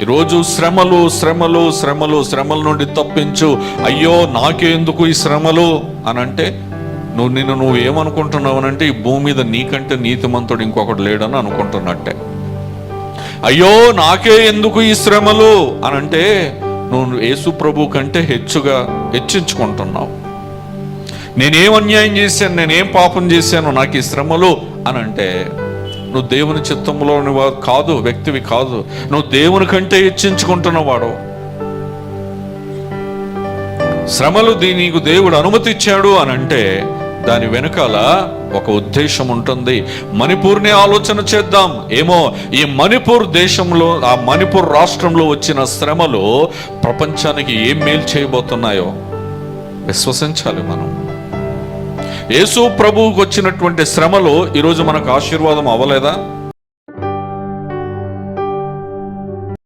ఈరోజు శ్రమలు శ్రమలు శ్రమలు శ్రమల నుండి తప్పించు, అయ్యో నాకే ఎందుకు ఈ శ్రమలు అని అంటే నువ్వు ఏమనుకుంటున్నావు అంటే ఈ భూమి మీద నీకంటే నీతిమంతుడు ఇంకొకటి లేడని అనుకుంటున్నట్టే. అయ్యో నాకే ఎందుకు ఈ శ్రమలు అని అంటే నువ్వు యేసు ప్రభు కంటే హెచ్చించుకుంటున్నావు. నేనేం అన్యాయం చేశాను, నేనేం పాపం చేశాను, నాకు ఈ శ్రమలు అని అంటే నువ్వు దేవుని చిత్తంలోని కాదు, వ్యక్తివి కాదు. నువ్వు దేవుని కంటే హెచ్చించుకుంటున్నవాడు. శ్రమలు నీకు దేవుడు అనుమతి ఇచ్చాడు అని అంటే దాని వెనకాల ఒక ఉద్దేశం ఉంటుంది. మణిపూర్ని ఆలోచన చేద్దాం. ఏమో ఈ మణిపూర్ దేశంలో, ఆ మణిపూర్ రాష్ట్రంలో వచ్చిన శ్రమలు ప్రపంచానికి ఏం మేలు చేయబోతున్నాయో విశ్వసించాలి మనం. యేసు ప్రభువుకు వచ్చినటువంటి శ్రమలు ఈరోజు మనకు ఆశీర్వాదం అవ్వలేదా?